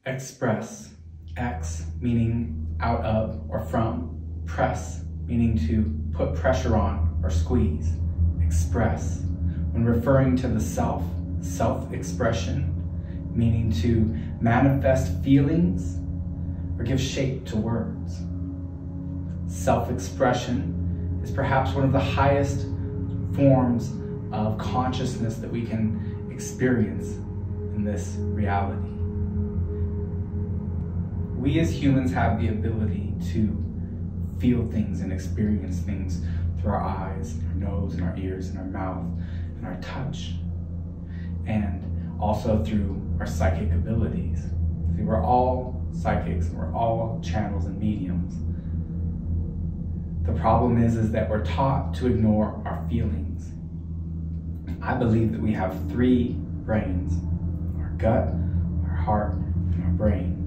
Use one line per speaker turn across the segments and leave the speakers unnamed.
Express, ex meaning out of or from, press meaning to put pressure on or squeeze. Express, when referring to the self, self-expression, meaning to manifest feelings or give shape to words. Self-expression is perhaps one of the highest forms of consciousness that we can experience in this reality. We as humans have the ability to feel things and experience things through our eyes, our nose, and our ears, and our mouth, and our touch, and also through our psychic abilities. See, we're all psychics, and we're all channels and mediums. The problem is that we're taught to ignore our feelings. I believe that we have three brains: our gut, our heart, and our brain.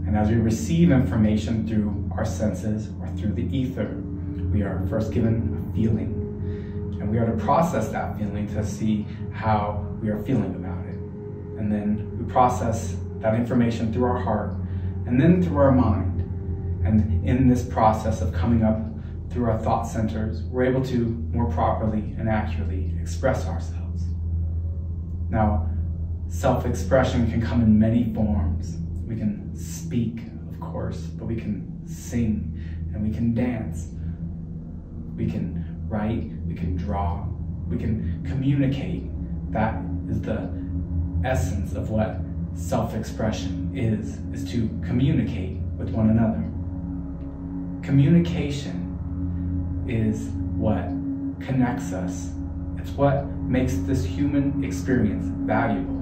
And as we receive information through our senses or through the ether, we are first given a feeling. And we are to process that feeling to see how we are feeling about it. And then we process that information through our heart and then through our mind. And in this process of coming up through our thought centers, we're able to more properly and accurately express ourselves. Now, self-expression can come in many forms. We can speak, of course, but we can sing and we can dance. We can write, we can draw, we can communicate. That is the essence of what self-expression is to communicate with one another. Communication is what connects us. It's what makes this human experience valuable.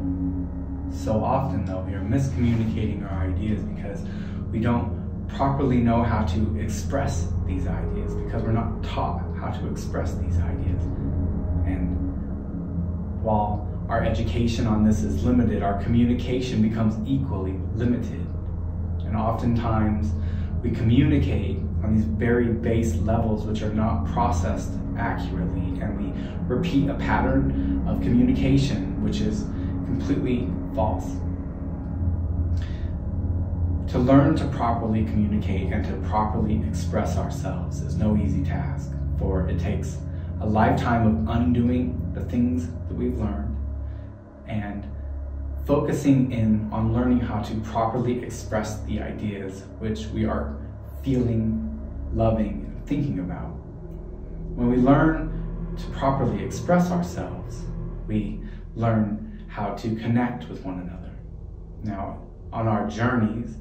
So often, though, we are miscommunicating our ideas because we don't properly know how to express these ideas, because we're not taught how to express these ideas. And while our education on this is limited, our communication becomes equally limited. And oftentimes, we communicate on these very base levels which are not processed accurately, and we repeat a pattern of communication which is completely false. To learn to properly communicate and to properly express ourselves is no easy task, for it takes a lifetime of undoing the things that we've learned and focusing in on learning how to properly express the ideas which we are feeling, loving, and thinking about. When we learn to properly express ourselves, we learn how to connect with one another. Now, on our journeys,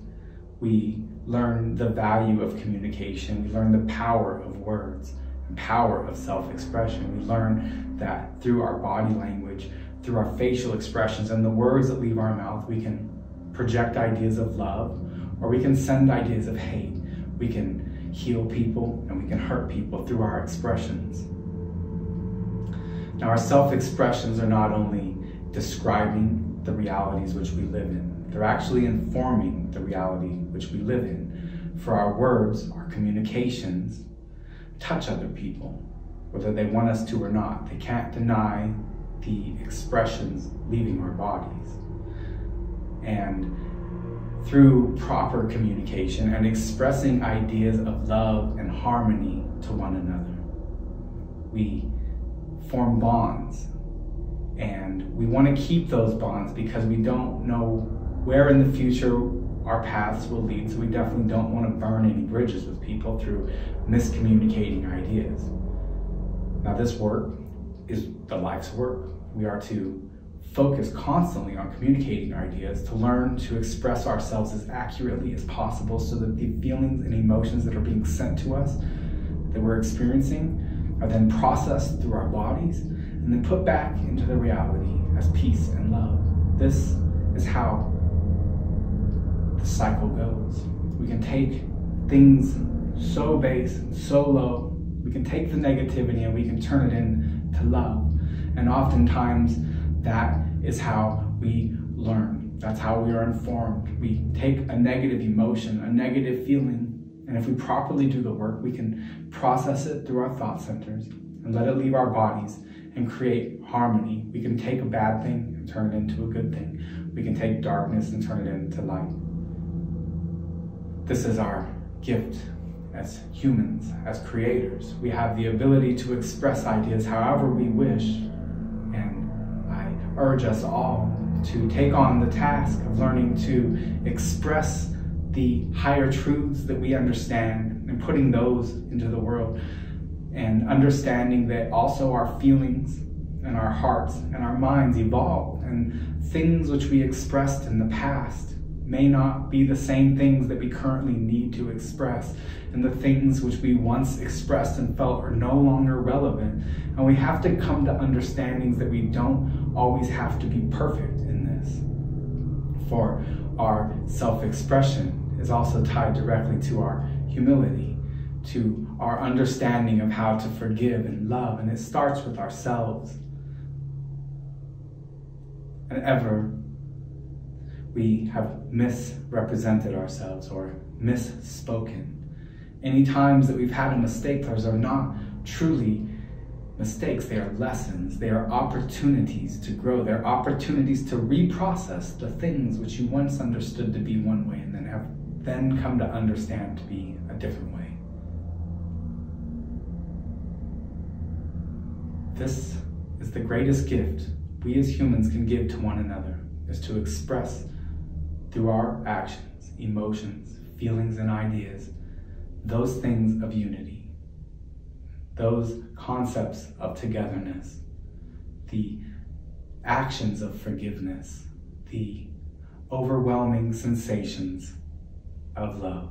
we learn the value of communication. We learn the power of words and power of self-expression. We learn that through our body language, through our facial expressions, and the words that leave our mouth, we can project ideas of love, or we can send ideas of hate. We can heal people and we can hurt people through our expressions. Now, our self-expressions are not only describing the realities which we live in, they're actually informing the reality which we live in. For our words, our communications, touch other people, whether they want us to or not. They can't deny the expressions leaving our bodies. And through proper communication and expressing ideas of love and harmony to one another, we form bonds. And we want to keep those bonds because we don't know where in the future our paths will lead, so we definitely don't want to burn any bridges with people through miscommunicating ideas. Now, this work is the life's work. We are to focus constantly on communicating our ideas, to learn to express ourselves as accurately as possible so that the feelings and emotions that are being sent to us, that we're experiencing, are then processed through our bodies and then put back into the reality as peace and love. This is how the cycle goes. We can take things so base and so low, we can take the negativity and we can turn it into love. And oftentimes that is how we learn. That's how we are informed. We take a negative emotion, a negative feeling, and if we properly do the work, we can process it through our thought centers and let it leave our bodies and create harmony. We can take a bad thing and and turn it into a good thing. We can take darkness and turn it into light. This is our gift as humans, as creators. We have the ability to express ideas however we wish. And I urge us all to take on the task of learning to express the higher truths that we understand and putting those into the world, and understanding that also our feelings and our hearts and our minds evolve, and things which we expressed in the past may not be the same things that we currently need to express, and the things which we once expressed and felt are no longer relevant. And we have to come to understandings that we don't always have to be perfect in this. For our self-expression is also tied directly to our humility, to our understanding of how to forgive and love, and it starts with ourselves. And ever we have misrepresented ourselves or misspoken. Any times that we've had a mistake, those are not truly mistakes. They are lessons. They are opportunities to grow. They're opportunities to reprocess the things which you once understood to be one way and then have come to understand to be a different way. This is the greatest gift we as humans can give to one another, is to express through our actions, emotions, feelings, and ideas, those things of unity, those concepts of togetherness, the actions of forgiveness, the overwhelming sensations of love.